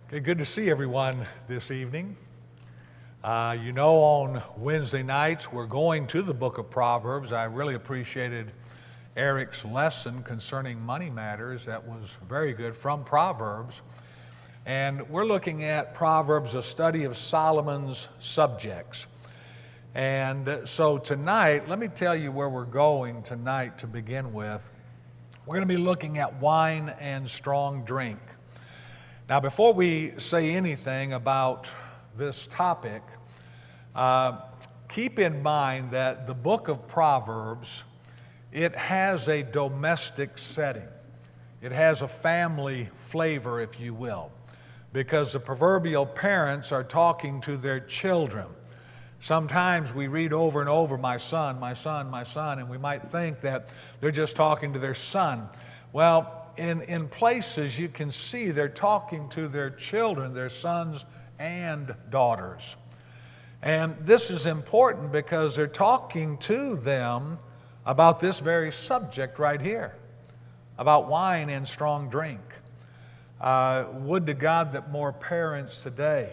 Okay, good to see everyone this evening. On Wednesday nights we're going to the book of Proverbs. I really appreciated Eric's lesson concerning money matters. That was very good from Proverbs. And we're looking at Proverbs, a study of Solomon's subjects. And so tonight, let me tell you where we're going tonight to begin with. We're going to be looking at wine and strong drink. Now, before we say anything about this topic, keep in mind that the book of Proverbs, it has a domestic setting. It has a family flavor, if you will, because the proverbial parents are talking to their children. Sometimes we read over and over, my son, my son, my son, and we might think that they're just talking to their son. Well, in places you can see they're talking to their children, their sons and daughters. And this is important because they're talking to them about this very subject right here, about wine and strong drink. Would to God that more parents today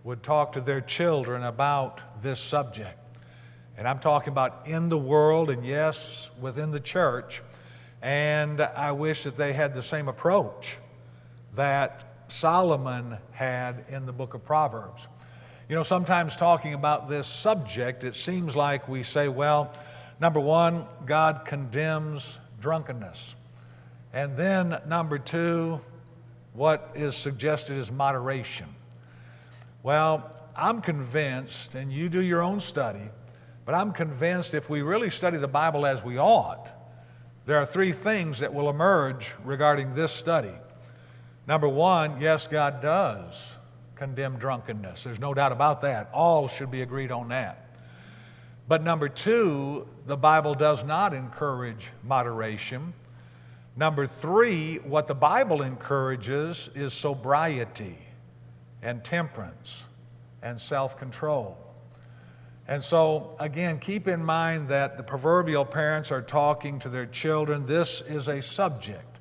would talk to their children about this subject. And I'm talking about in the world and yes, within the church. And I wish that they had the same approach that Solomon had in the book of Proverbs. You know, sometimes talking about this subject, it seems like we say, well, number one, God condemns drunkenness. And then number two, what is suggested is moderation. Well, I'm convinced, and you do your own study, but I'm convinced if we really study the Bible as we ought, there are three things that will emerge regarding this study. Number one, yes, God does condemn drunkenness. There's no doubt about that. All should be agreed on that. But number two, the Bible does not encourage moderation. Number three, what the Bible encourages is sobriety and temperance and self-control. And so, again, keep in mind that the proverbial parents are talking to their children. This is a subject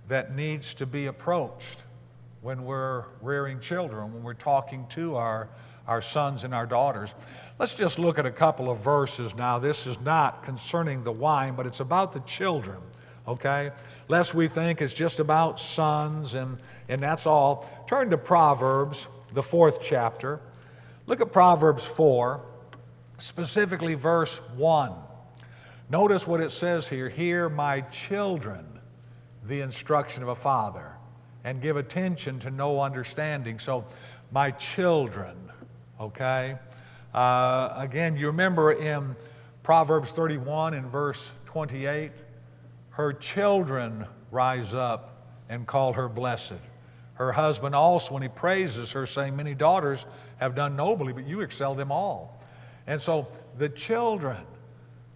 that needs to be approached when we're rearing children, when we're talking to our sons and our daughters. Let's just look at a couple of verses now. This is not concerning the wine, but it's about the children, okay? Lest we think it's just about sons and that's all. Turn to Proverbs, the 4th chapter. Look at Proverbs 4. Specifically verse 1. Notice what it says here. Hear, my children, the instruction of a father, and give attention to no understanding. So, my children, okay? Again, you remember in Proverbs 31 in verse 28, her children rise up and call her blessed. Her husband also, when he praises her, saying, many daughters have done nobly, but you excel them all. And so the children,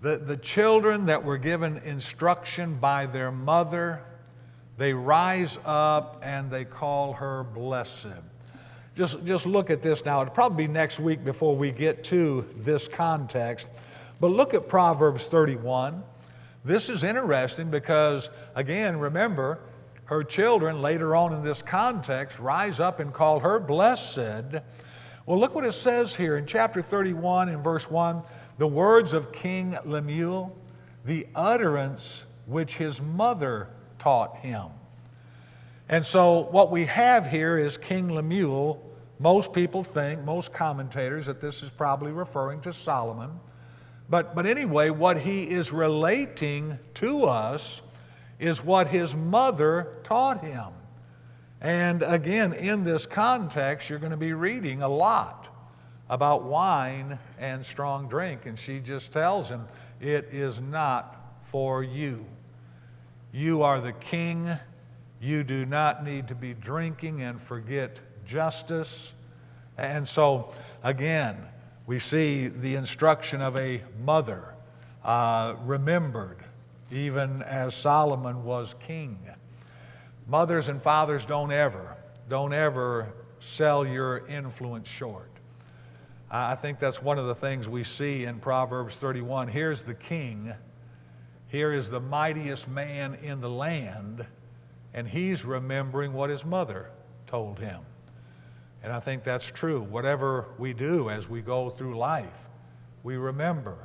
the children that were given instruction by their mother, they rise up and they call her blessed. Just look at this now. It'll probably be next week before we get to this context. But look at Proverbs 31. This is interesting because, again, remember, her children later on in this context rise up and call her blessed. Well, look what it says here in chapter 31 in verse 1. The words of King Lemuel, the utterance which his mother taught him. And so what we have here is King Lemuel. Most people think, most commentators, that this is probably referring to Solomon. But anyway, what he is relating to us is what his mother taught him. And again, in this context, you're going to be reading a lot about wine and strong drink. And she just tells him, it is not for you. You are the king. You do not need to be drinking and forget justice. And so, again, we see the instruction of a mother remembered, even as Solomon was king. Mothers and fathers, don't ever sell your influence short. I think that's one of the things we see in Proverbs 31. Here's the king. Here is the mightiest man in the land, and he's remembering what his mother told him. And I think that's true. Whatever we do as we go through life, we remember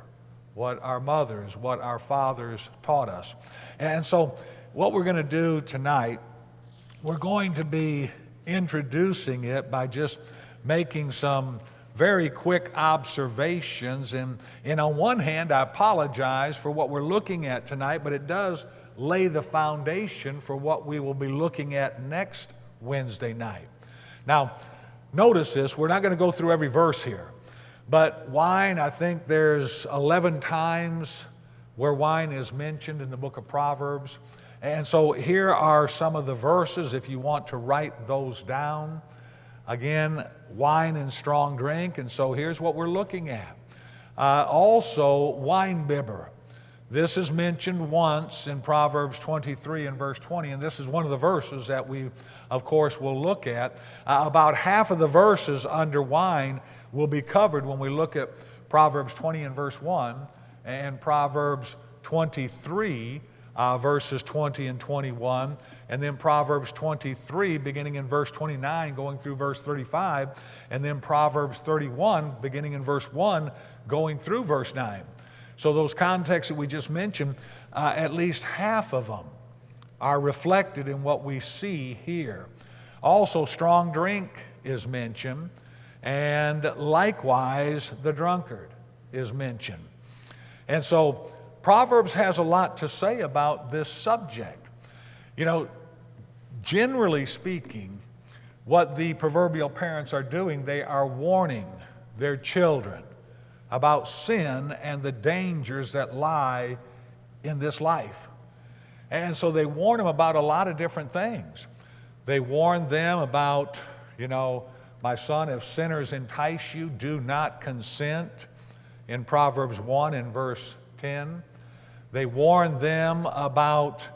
what our mothers, what our fathers taught us. And so what we're going to do tonight, we're going to be introducing it by just making some very quick observations. And on one hand, I apologize for what we're looking at tonight, but it does lay the foundation for what we will be looking at next Wednesday night. Now, notice this. We're not going to go through every verse here. But wine, I think there's 11 times where wine is mentioned in the book of Proverbs. And so here are some of the verses if you want to write those down. Again, wine and strong drink, and so here's what we're looking at. Also, wine bibber. This is mentioned once in Proverbs 23 and verse 20, and this is one of the verses that we, of course, will look at. About half of the verses under wine will be covered when we look at Proverbs 20 and verse 1 and Proverbs 23, verses 20 and 21, and then Proverbs 23, beginning in verse 29, going through verse 35, and then Proverbs 31, beginning in verse 1, going through verse 9. So those contexts that we just mentioned, at least half of them are reflected in what we see here. Also, strong drink is mentioned, and likewise, the drunkard is mentioned. And so, Proverbs has a lot to say about this subject. You know, generally speaking, what the proverbial parents are doing, they are warning their children about sin and the dangers that lie in this life. And so they warn them about a lot of different things. They warn them about, my son, if sinners entice you, do not consent, in Proverbs 1 and verse 10. They warn them about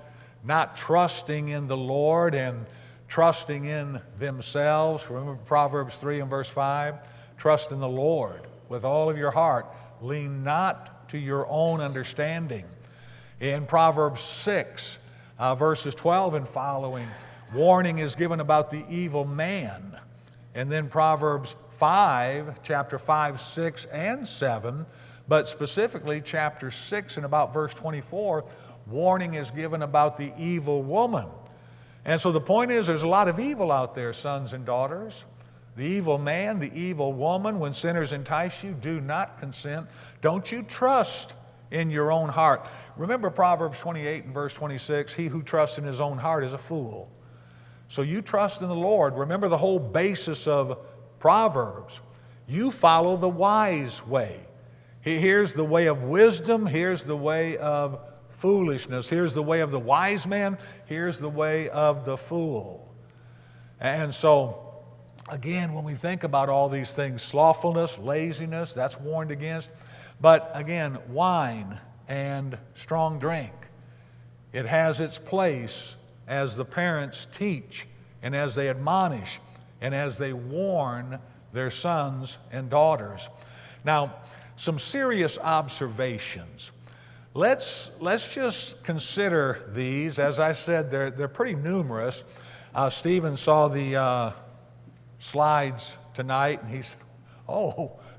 not trusting in the Lord and trusting in themselves. Remember Proverbs 3 and verse 5? Trust in the Lord with all of your heart. Lean not to your own understanding. In Proverbs 6, verses 12 and following, warning is given about the evil man. And then Proverbs 5, chapter 5, 6, and 7, but specifically chapter 6 and about verse 24, warning is given about the evil woman. And so the point is, there's a lot of evil out there, sons and daughters. The evil man, the evil woman, when sinners entice you, do not consent. Don't you trust in your own heart. Remember Proverbs 28 and verse 26, he who trusts in his own heart is a fool. So you trust in the Lord. Remember the whole basis of Proverbs. You follow the wise way. Here's the way of wisdom. Here's the way of foolishness. Here's the way of the wise man. Here's the way of the fool. And so, again, when we think about all these things, slothfulness, laziness, that's warned against. But again, wine and strong drink, it has its place as the parents teach and as they admonish and as they warn their sons and daughters. Now, some serious observations. Let's just consider these. As I said, they're pretty numerous. Stephen saw the slides tonight, and he said,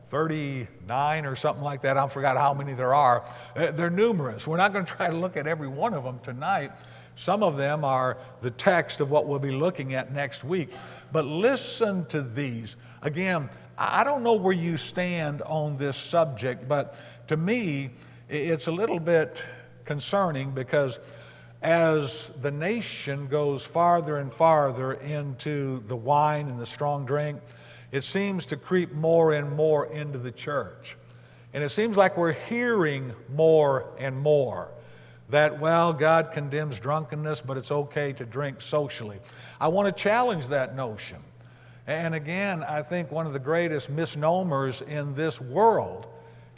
39 or something like that. I forgot how many there are. They're numerous. We're not going to try to look at every one of them tonight. Some of them are the text of what we'll be looking at next week. But listen to these. Again, I don't know where you stand on this subject, but to me, it's a little bit concerning because as the nation goes farther and farther into the wine and the strong drink, it seems to creep more and more into the church. And it seems like we're hearing more and more that, God condemns drunkenness, but it's okay to drink socially. I want to challenge that notion. And again, I think one of the greatest misnomers in this world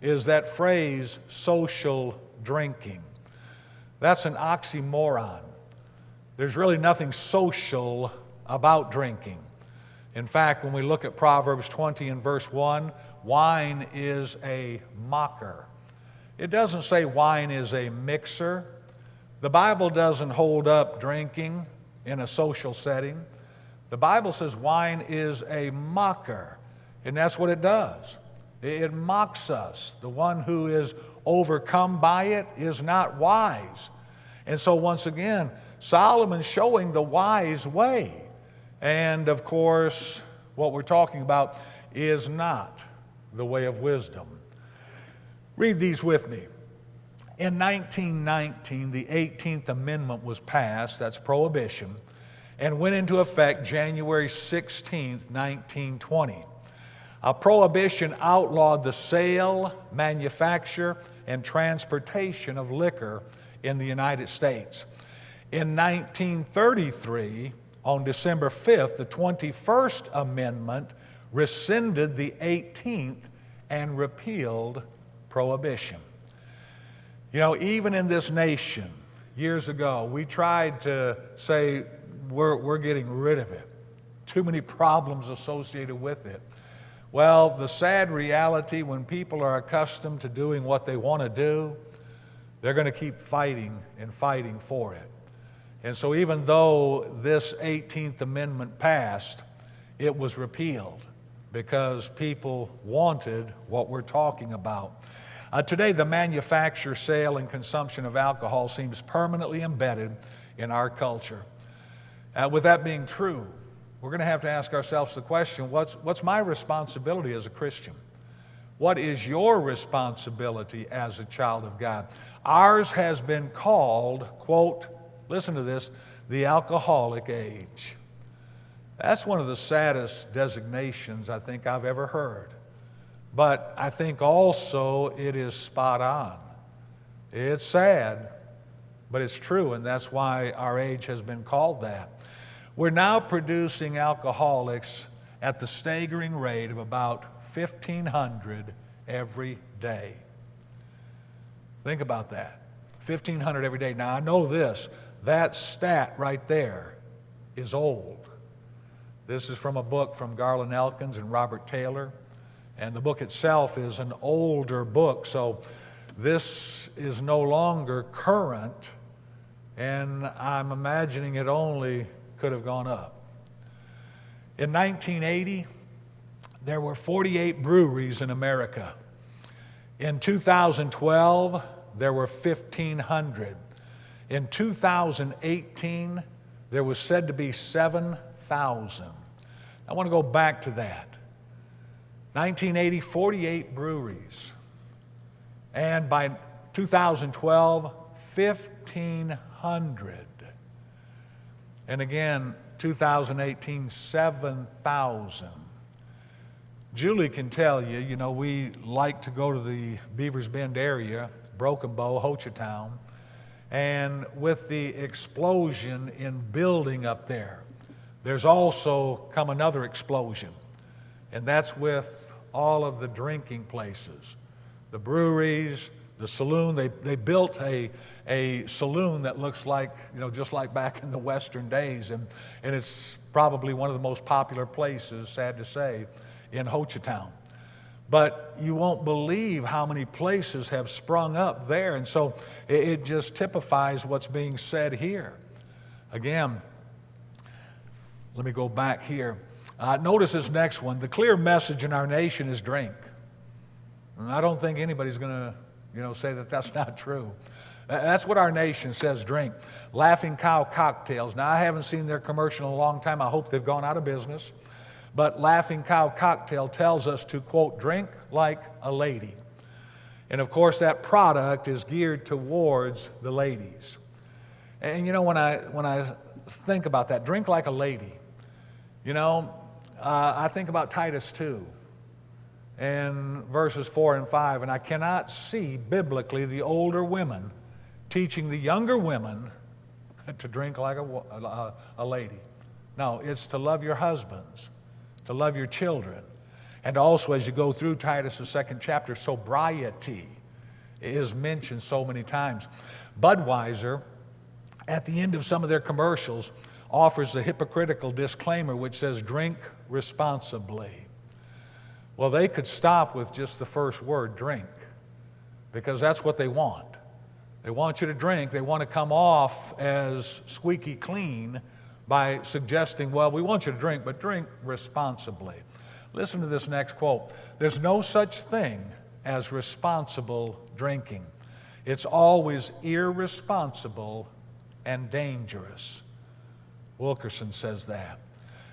is that phrase, social drinking. That's an oxymoron. There's really nothing social about drinking. In fact, when we look at Proverbs 20 and verse 1, wine is a mocker. It doesn't say wine is a mixer. The Bible doesn't hold up drinking in a social setting. The Bible says wine is a mocker, and that's what it does. It mocks us. The one who is overcome by it is not wise. And so once again, Solomon's showing the wise way. And of course, what we're talking about is not the way of wisdom. Read these with me. In 1919, the 18th Amendment was passed, that's prohibition, and went into effect January 16, 1920. A prohibition outlawed the sale, manufacture, and transportation of liquor in the United States. In 1933, on December 5th, the 21st Amendment rescinded the 18th and repealed prohibition. You know, even in this nation, years ago, we tried to say we're getting rid of it. Too many problems associated with it. Well, the sad reality, when people are accustomed to doing what they want to do, they're going to keep fighting and fighting for it. And so even though this 18th Amendment passed, it was repealed because people wanted what we're talking about. Today, the manufacture, sale, and consumption of alcohol seems permanently embedded in our culture. With that being true, we're going to have to ask ourselves the question, what's my responsibility as a Christian? What is your responsibility as a child of God? Ours has been called, quote, listen to this, the alcoholic age. That's one of the saddest designations I think I've ever heard. But I think also it is spot on. It's sad, but it's true, and that's why our age has been called that. We're now producing alcoholics at the staggering rate of about 1,500 every day. Think about that. 1,500 every day. Now, I know this. That stat right there is old. This is from a book from Garland Elkins and Robert Taylor. And the book itself is an older book, so this is no longer current, and I'm imagining it only could have gone up. In 1980, there were 48 breweries in America. In 2012, there were 1,500. In 2018, there was said to be 7,000. I want to go back to that. 1980, 48 breweries. And by 2012, 1,500. And again, 2018, 7,000. Julie can tell you, you know, we like to go to the Beavers Bend area, Broken Bow, Hochatown, and with the explosion in building up there, there's also come another explosion, and that's with all of the drinking places, the breweries, the saloon. They built a saloon that looks like, you know, just like back in the Western days, and it's probably one of the most popular places, sad to say, in Hochatown. But you won't believe how many places have sprung up there, and so it just typifies what's being said here. Again, let me go back here. Notice this next one. The clear message in our nation is drink. And I don't think anybody's going to, say that that's not true. That's what our nation says, drink. Laughing Cow cocktails. Now, I haven't seen their commercial in a long time. I hope they've gone out of business. But Laughing Cow cocktail tells us to, quote, drink like a lady. And of course, that product is geared towards the ladies. And when I think about that, drink like a lady, I think about Titus 2 and verses 4 and 5, and I cannot see biblically the older women teaching the younger women to drink like a lady. No, it's to love your husbands, to love your children, and also as you go through Titus, the 2nd chapter, sobriety is mentioned so many times. Budweiser, at the end of some of their commercials, offers a hypocritical disclaimer which says, drink responsibly. Well, they could stop with just the first word, drink, because that's what they want. They want you to drink. They want to come off as squeaky clean by suggesting, well, we want you to drink, but drink responsibly. Listen to this next quote. There's no such thing as responsible drinking. It's always irresponsible and dangerous. Wilkerson says that.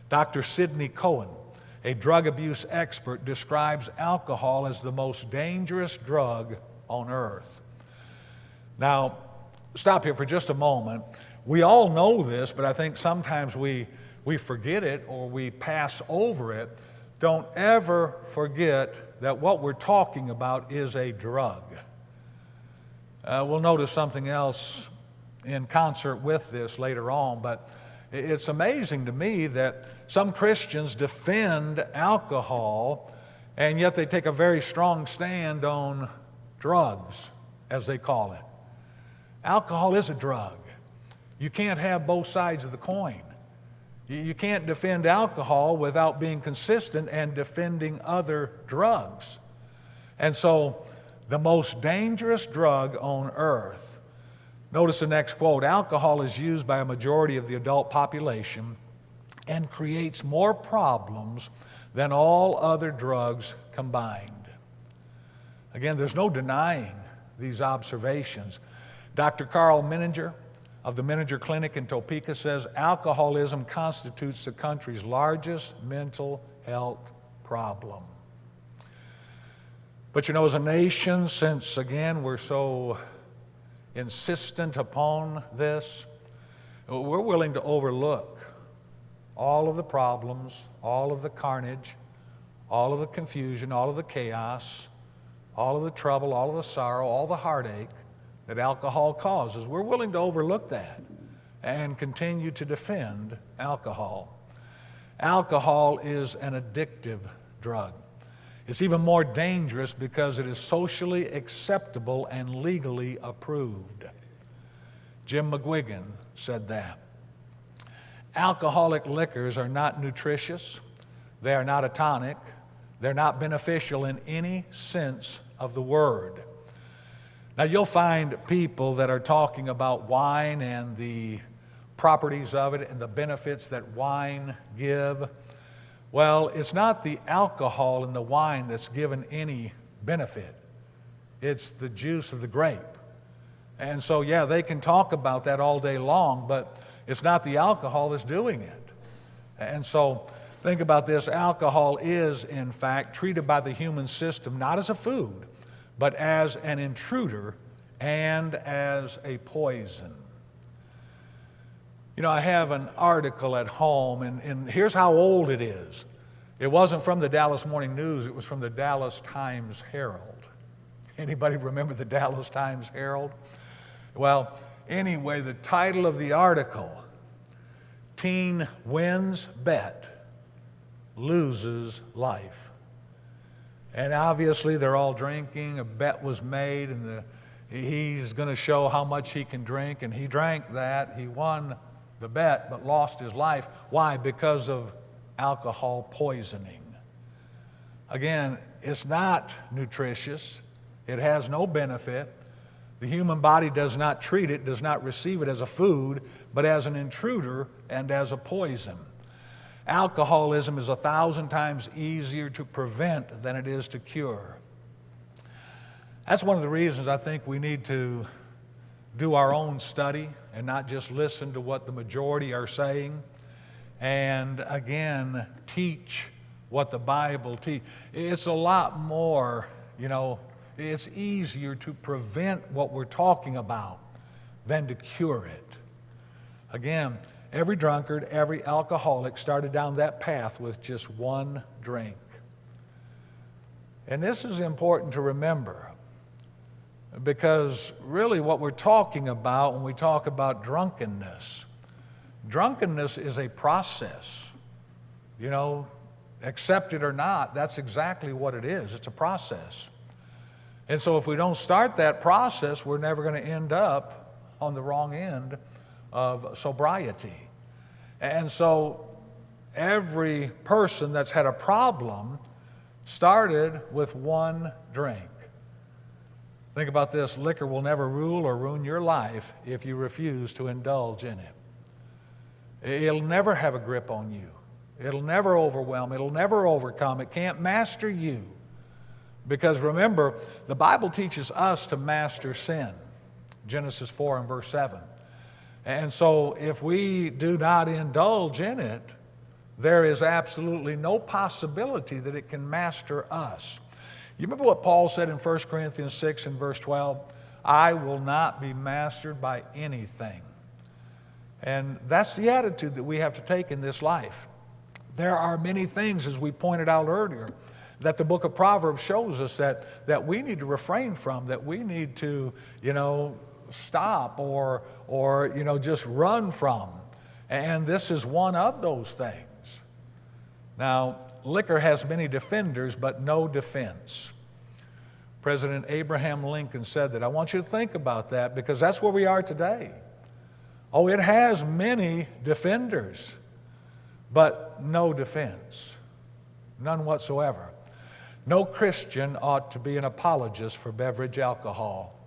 Dr. Sidney Cohen, a drug abuse expert, describes alcohol as the most dangerous drug on earth. Now, stop here for just a moment. We all know this, but I think sometimes we forget it or we pass over it. Don't ever forget that what we're talking about is a drug. We'll notice something else in concert with this later on, but it's amazing to me that some Christians defend alcohol, and yet they take a very strong stand on drugs, as they call it. Alcohol is a drug. You can't have both sides of the coin. You can't defend alcohol without being consistent and defending other drugs. And so, the most dangerous drug on earth. Notice the next quote. Alcohol is used by a majority of the adult population and creates more problems than all other drugs combined. Again, there's no denying these observations. Dr. Carl Menninger of the Menninger Clinic in Topeka says alcoholism constitutes the country's largest mental health problem. But you know, as a nation, since again we're so insistent upon this, we're willing to overlook all of the problems, all of the carnage, all of the confusion, all of the chaos, all of the trouble, all of the sorrow, all the heartache that alcohol causes. We're willing to overlook that and continue to defend alcohol. Alcohol is an addictive drug. It's even more dangerous because it is socially acceptable and legally approved. Jim McGuigan said that. Alcoholic liquors are not nutritious. They are not a tonic. They're not beneficial in any sense of the word. Now, you'll find people that are talking about wine and the properties of it and the benefits that wine give. Well, it's not the alcohol in the wine that's given any benefit. It's the juice of the grape. And so, yeah, they can talk about that all day long, but it's not the alcohol that's doing it. And so, think about this. Alcohol is, in fact, treated by the human system not as a food, but as an intruder and as a poison. You know, I have an article at home, and here's how old it is. It wasn't from the Dallas Morning News, it was from the Dallas Times Herald. Anybody remember the Dallas Times Herald? Well, anyway, the title of the article, Teen Wins Bet, Loses Life. And obviously they're all drinking, a bet was made, and he's going to show how much he can drink, and he drank that, he won the bet, but lost his life. Why? Because of alcohol poisoning. Again, it's not nutritious. It has no benefit. The human body does not treat it, does not receive it as a food, but as an intruder and as a poison. Alcoholism is 1,000 times easier to prevent than it is to cure. That's one of the reasons I think we need to do our own study and not just listen to what the majority are saying. And again, teach what the Bible teaches. It's a lot more, it's easier to prevent what we're talking about than to cure it. Again, every drunkard, every alcoholic started down that path with just one drink. And this is important to remember, because really what we're talking about when we talk about drunkenness is a process. Accept it or not, that's exactly what it is. It's a process. And so if we don't start that process, we're never going to end up on the wrong end of sobriety. And so every person that's had a problem started with one drink. Think about this. Liquor will never rule or ruin your life if you refuse to indulge in it. It'll never have a grip on you. It'll never overwhelm. It'll never overcome. It can't master you. Because remember, the Bible teaches us to master sin. Genesis 4 and verse 7. And so if we do not indulge in it, there is absolutely no possibility that it can master us. You remember what Paul said in 1 Corinthians 6 and verse 12? I will not be mastered by anything. And that's the attitude that we have to take in this life. There are many things, as we pointed out earlier, that the book of Proverbs shows us that we need to refrain from, that we need to, stop or just run from. And this is one of those things. Now, liquor has many defenders, but no defense. President Abraham Lincoln said that. I want you to think about that because that's where we are today. Oh, it has many defenders, but no defense. None whatsoever. No Christian ought to be an apologist for beverage alcohol.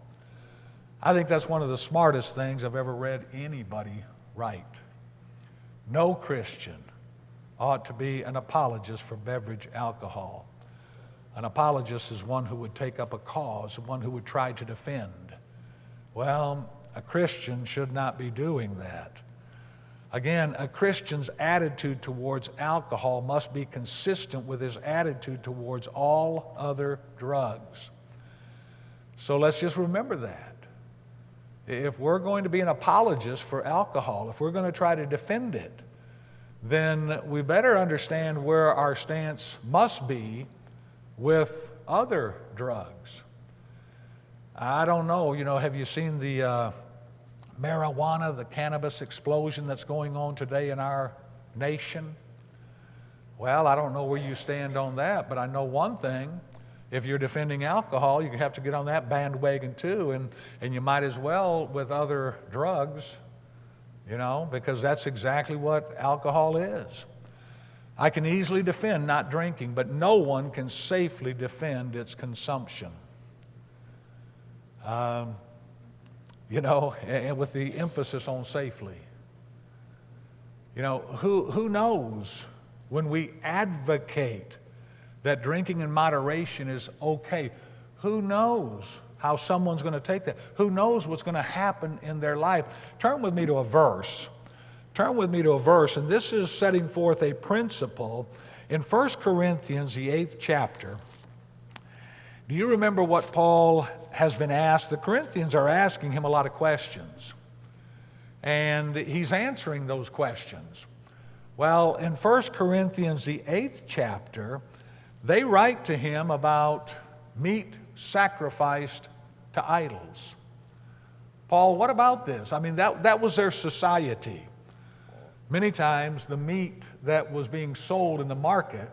I think that's one of the smartest things I've ever read anybody write. No Christian ought to be an apologist for beverage alcohol. An apologist is one who would take up a cause, one who would try to defend. Well, a Christian should not be doing that. Again, a Christian's attitude towards alcohol must be consistent with his attitude towards all other drugs. So let's just remember that. If we're going to be an apologist for alcohol, if we're going to try to defend it, then we better understand where our stance must be with other drugs. I don't know, have you seen the marijuana, the cannabis explosion that's going on today in our nation? Well, I don't know where you stand on that, but I know one thing. If you're defending alcohol, you have to get on that bandwagon too, and you might as well with other drugs, because that's exactly what alcohol is. I can easily defend not drinking, but no one can safely defend its consumption. And with the emphasis on safely. Who knows when we advocate that drinking in moderation is okay? Who knows how someone's going to take that? Who knows what's going to happen in their life? Turn with me to a verse. And this is setting forth a principle in 1 Corinthians, the 8th chapter. Do you remember what Paul has been asked? The Corinthians are asking him a lot of questions, and he's answering those questions. Well, in 1 Corinthians, the 8th chapter, they write to him about meat sacrificed to idols. Paul, what about this? I mean, that was their society. Many times the meat that was being sold in the market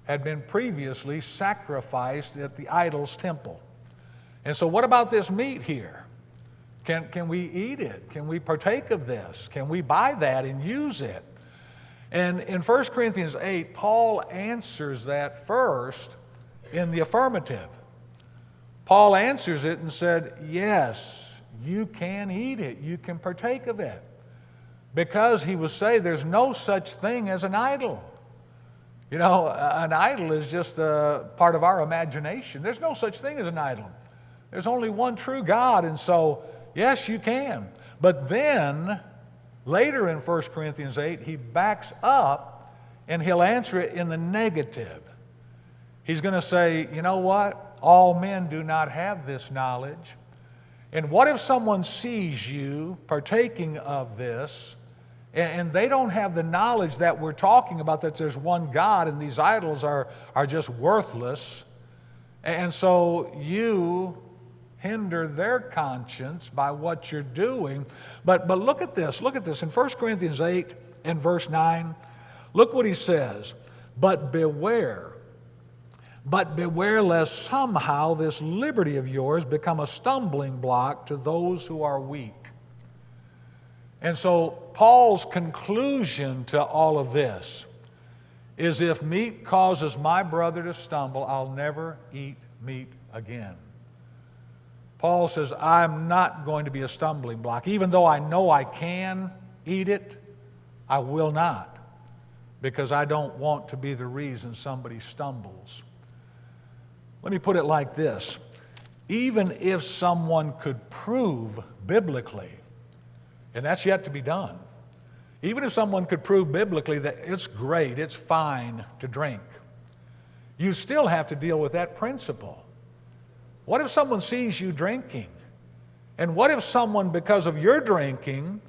had been previously sacrificed at the idol's temple. And so what about this meat here? Can we eat it? Can we partake of this? Can we buy that and use it? And in 1 Corinthians 8, Paul answers that first in the affirmative. Paul answers it and said, yes, you can eat it. You can partake of it. Because he will say there's no such thing as an idol. An idol is just a part of our imagination. There's no such thing as an idol. There's only one true God, and so, yes, you can. But then, later in 1 Corinthians 8, he backs up and he'll answer it in the negative. He's going to say, you know what? All men do not have this knowledge. And what if someone sees you partaking of this, and they don't have the knowledge that we're talking about, that there's one God and these idols are just worthless, and so you hinder their conscience by what you're doing. But look at this. In 1 Corinthians 8 and verse 9, look what he says. But beware lest somehow this liberty of yours become a stumbling block to those who are weak. And so Paul's conclusion to all of this is if meat causes my brother to stumble, I'll never eat meat again. Paul says, I'm not going to be a stumbling block. Even though I know I can eat it, I will not, because I don't want to be the reason somebody stumbles. Let me put it like this. Even if someone could prove biblically, and that's yet to be done, even if someone could prove biblically that it's great, it's fine to drink, you still have to deal with that principle. What if someone sees you drinking? And what if someone, because of your drinking,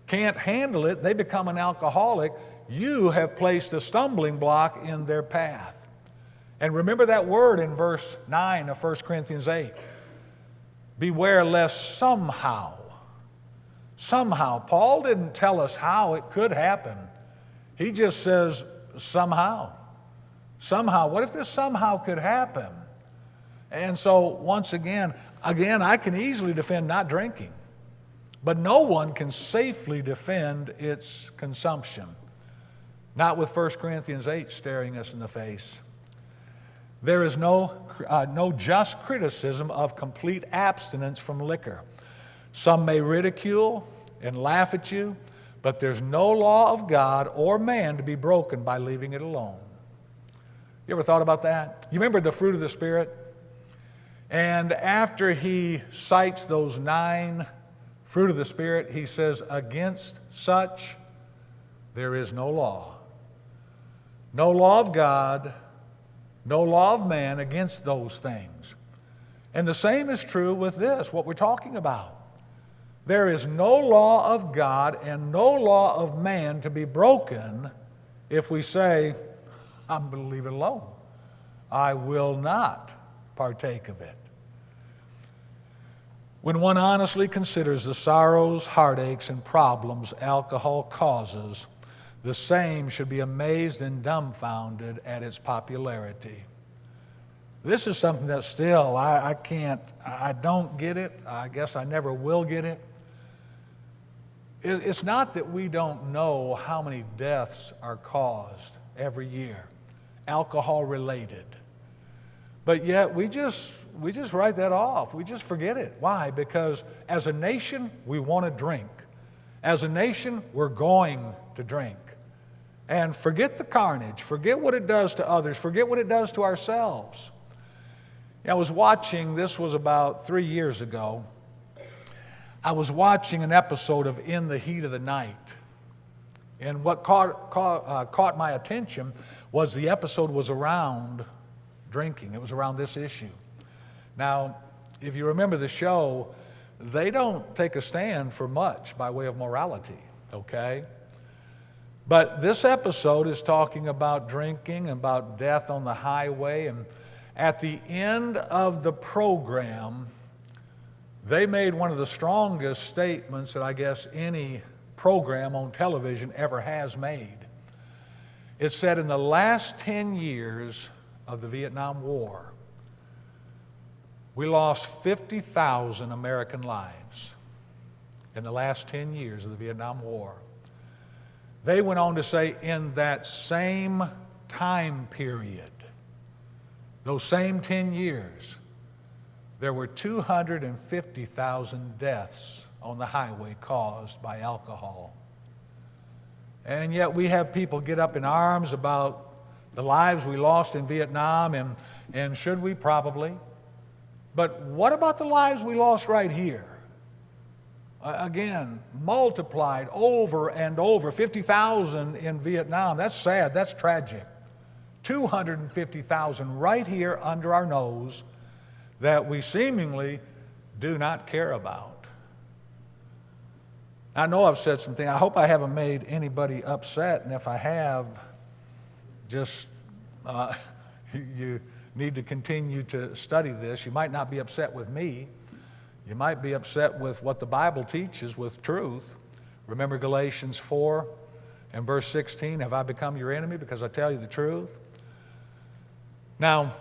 can't handle it, they become an alcoholic? You have placed a stumbling block in their path. And remember that word in verse 9 of 1 Corinthians 8. Beware lest somehow. Paul didn't tell us how it could happen. He just says somehow. What if this somehow could happen? And so once again, I can easily defend not drinking, but no one can safely defend its consumption. Not with 1 Corinthians 8 staring us in the face. There is no just criticism of complete abstinence from liquor. Some may ridicule and laugh at you, but there's no law of God or man to be broken by leaving it alone. You ever thought about that? You remember the fruit of the Spirit? And after he cites those 9 fruit of the Spirit, he says, against such there is no law. No law of God, no law of man against those things. And the same is true with this, what we're talking about. There is no law of God and no law of man to be broken if we say, I'm going to leave it alone. I will not partake of it. When one honestly considers the sorrows, heartaches, and problems alcohol causes, the same should be amazed and dumbfounded at its popularity. This is something that still I don't get it. I guess I never will get it. It's not that we don't know how many deaths are caused every year, alcohol related. But yet we just write that off. We just forget it. Why? Because as a nation, we want to drink. As a nation, we're going to drink. And forget the carnage. Forget what it does to others. Forget what it does to ourselves. I was watching, this was about 3 years ago, I was watching an episode of In the Heat of the Night. And what caught my attention was the episode was around drinking. It was around this issue. Now, if you remember the show, they don't take a stand for much by way of morality, okay? But this episode is talking about drinking, about death on the highway, and at the end of the program, they made one of the strongest statements that I guess any program on television ever has made. It said in the last 10 years of the Vietnam War, we lost 50,000 American lives in the last 10 years of the Vietnam War. They went on to say in that same time period, those same 10 years, there were 250,000 deaths on the highway caused by alcohol. And yet we have people get up in arms about the lives we lost in Vietnam, and should we? Probably. But what about the lives we lost right here? Again, multiplied over and over, 50,000 in Vietnam. That's sad, that's tragic. 250,000 right here under our nose that we seemingly do not care about. I know I've said something. I hope I haven't made anybody upset, and if I have, just you need to continue to study this. You might not be upset with me. You might be upset with what the Bible teaches, with truth. Remember Galatians 4 and verse 16, have I become your enemy because I tell you the truth? Now,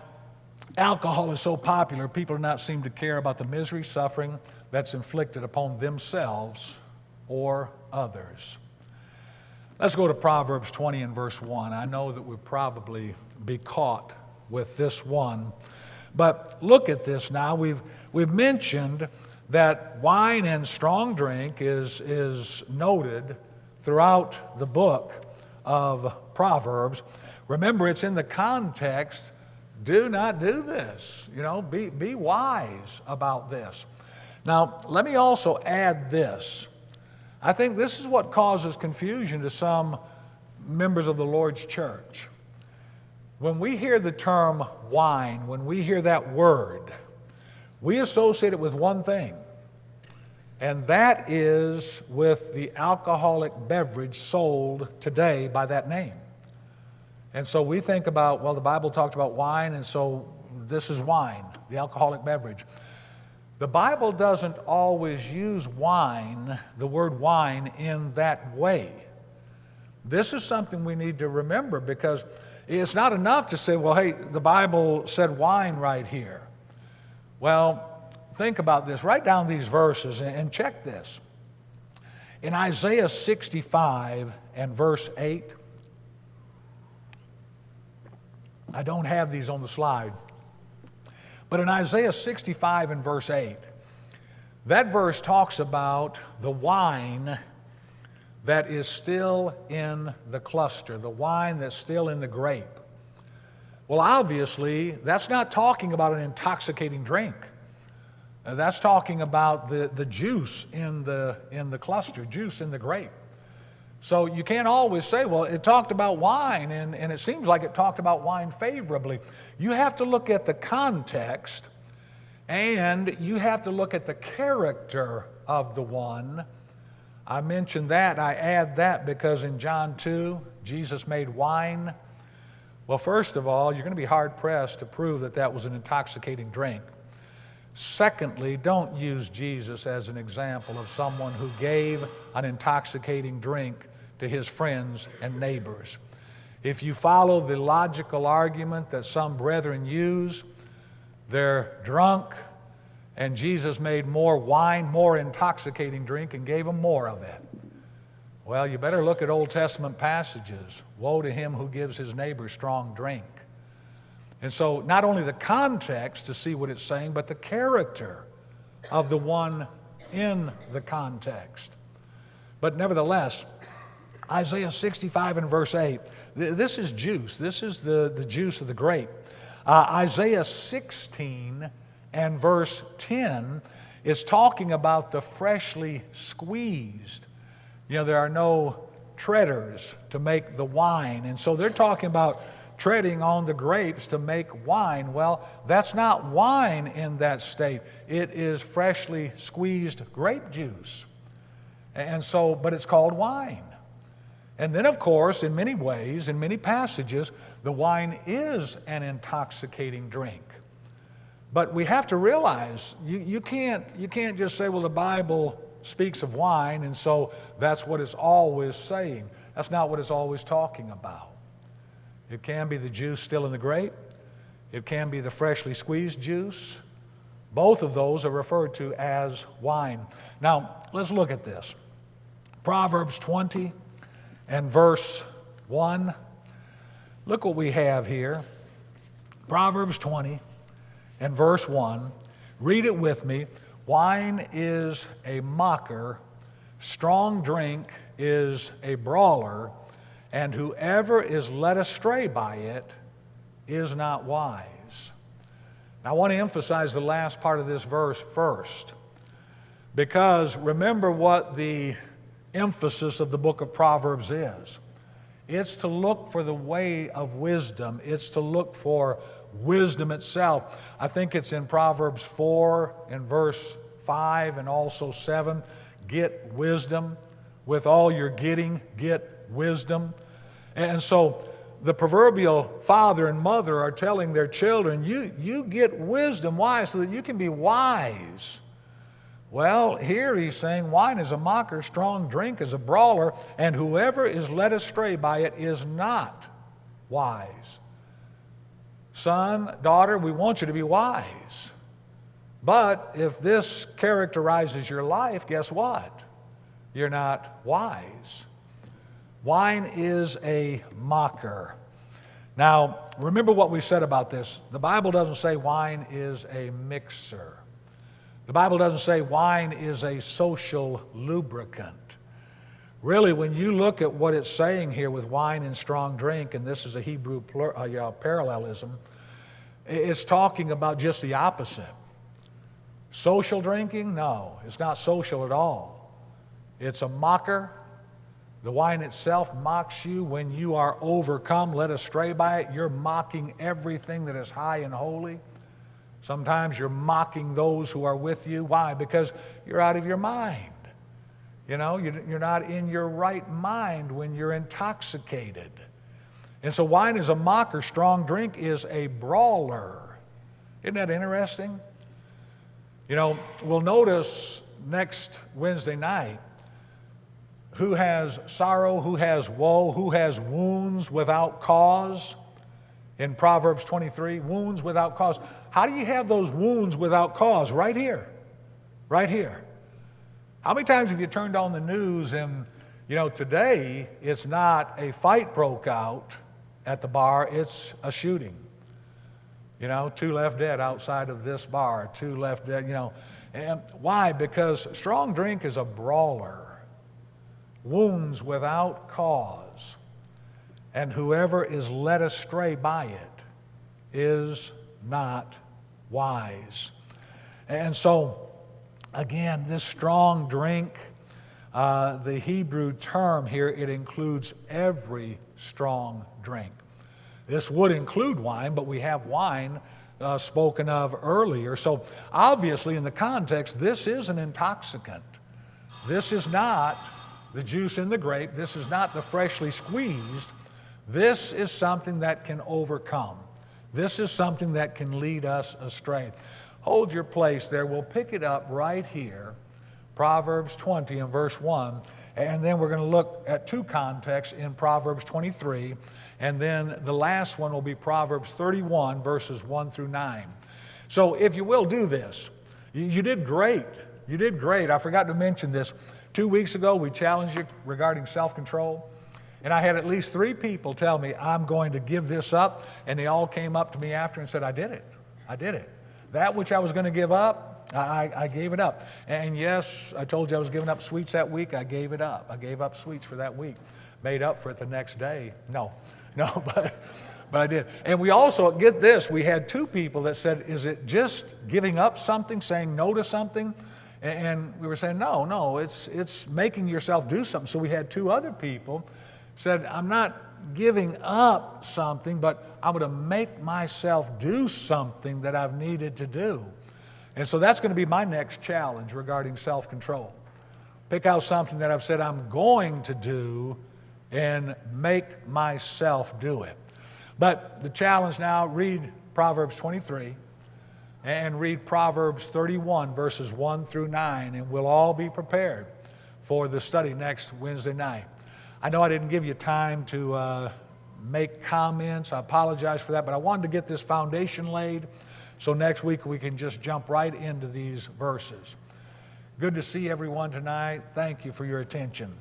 alcohol is so popular, people do not seem to care about the misery, suffering that's inflicted upon themselves or others. Let's go to Proverbs 20 and verse 1. I know that we'll probably be caught with this one. But look at this now. We've mentioned that wine and strong drink is noted throughout the book of Proverbs. Remember, it's in the context, do not do this. Be wise about this. Now, let me also add this. I think this is what causes confusion to some members of the Lord's church. When we hear the term wine, when we hear that word, we associate it with one thing, and that is with the alcoholic beverage sold today by that name. And so we think about, well, the Bible talked about wine, and so this is wine, the alcoholic beverage. The Bible doesn't always use wine, the word wine, in that way. This is something we need to remember, because it's not enough to say, well, hey, the Bible said wine right here. Well, think about this. Write down these verses and check this. In Isaiah 65 and verse 8, I don't have these on the slide, but in Isaiah 65 and verse 8, that verse talks about the wine that is still in the cluster, the wine that's still in the grape. Well, obviously, that's not talking about an intoxicating drink. That's talking about the juice in the cluster, juice in the grape. So you can't always say, well, it talked about wine, and it seems like it talked about wine favorably. You have to look at the context, and you have to look at the character of the one. I mentioned that, I add that because in John 2, Jesus made wine. Well, first of all, you're going to be hard-pressed to prove that that was an intoxicating drink. Secondly, don't use Jesus as an example of someone who gave an intoxicating drink to his friends and neighbors. If you follow the logical argument that some brethren use, they're drunk, and Jesus made more wine, more intoxicating drink, and gave them more of it. Well, you better look at Old Testament passages. Woe to him who gives his neighbor strong drink. And so not only the context to see what it's saying, but the character of the one in the context. But nevertheless, Isaiah 65 and verse 8, this is juice. This is the juice of the grape. Isaiah 16 and verse 10 is talking about the freshly squeezed. There are no treaders to make the wine. And so they're talking about treading on the grapes to make wine. Well, that's not wine in that state. It is freshly squeezed grape juice. And so, but it's called wine. And then, of course, in many ways, in many passages, the wine is an intoxicating drink. But we have to realize you can't just say, well, the Bible speaks of wine, and so that's what it's always saying. That's not what it's always talking about. It can be the juice still in the grape. It can be the freshly squeezed juice. Both of those are referred to as wine. Now, let's look at this. Proverbs 20 and verse 1. Look what we have here. Proverbs 20 and verse 1. Read it with me. Wine is a mocker, strong drink is a brawler, and whoever is led astray by it is not wise. Now, I want to emphasize the last part of this verse first, because remember what the emphasis of the book of Proverbs is. It's to look for the way of wisdom. It's to look for wisdom itself. I think it's in Proverbs 4 and verse 5 and also 7. Get wisdom. With all you're getting, get wisdom. And so the proverbial father and mother are telling their children, you get wisdom. Why? So that you can be wise. Well, here he's saying wine is a mocker, strong drink is a brawler, and whoever is led astray by it is not wise. Son, daughter, we want you to be wise. But if this characterizes your life, guess what? You're not wise. Wine is a mocker. Now, remember what we said about this. The Bible doesn't say wine is a mixer. The Bible doesn't say wine is a social lubricant. Really, when you look at what it's saying here with wine and strong drink, and this is a Hebrew parallelism, it's talking about just the opposite. Social drinking? No, it's not social at all. It's a mocker. The wine itself mocks you when you are overcome, led astray by it. You're mocking everything that is high and holy. Sometimes you're mocking those who are with you. Why? Because you're out of your mind. You know, you're not in your right mind when you're intoxicated. And so wine is a mocker. Strong drink is a brawler. Isn't that interesting? You know, we'll notice next Wednesday night who has sorrow, who has woe, who has wounds without cause. In Proverbs 23, wounds without cause. How do you have those wounds without cause? Right here. Right here. How many times have you turned on the news and, you know, today it's not a fight broke out at the bar, it's a shooting. You know, 2 left dead outside of this bar, 2 left dead, you know. And why? Because strong drink is a brawler. Wounds without cause. And whoever is led astray by it is not wise. And so, again, this strong drink, the Hebrew term here, it includes every strong drink. This would include wine, but we have wine spoken of earlier. So obviously in the context, this is an intoxicant. This is not the juice in the grape. This is not the freshly squeezed. This is something that can overcome. This is something that can lead us astray. Hold your place there. We'll pick it up right here, Proverbs 20 and verse 1. And then we're going to look at 2 contexts in Proverbs 23. And then the last one will be Proverbs 31, verses 1 through 9. So if you will do this, you did great. You did great. I forgot to mention this. 2 weeks ago, we challenged you regarding self-control. And I had at least 3 people tell me, I'm going to give this up. And they all came up to me after and said, I did it. I did it. That which I was going to give up, I gave it up. And yes, I told you I was giving up sweets that week. I gave it up. I gave up sweets for that week. Made up for it the next day. No, but I did. And we also, get this, we had 2 people that said, is it just giving up something, saying no to something? And we were saying, no, it's making yourself do something. So we had 2 other people said, I'm not giving up something, but I'm going to make myself do something that I've needed to do. And so that's going to be my next challenge regarding self-control. Pick out something that I've said I'm going to do and make myself do it. But the challenge now, read Proverbs 23 and read Proverbs 31, verses 1 through 9, and we'll all be prepared for the study next Wednesday night. I know I didn't give you time to make comments. I apologize for that, but I wanted to get this foundation laid so next week we can just jump right into these verses. Good to see everyone tonight. Thank you for your attention.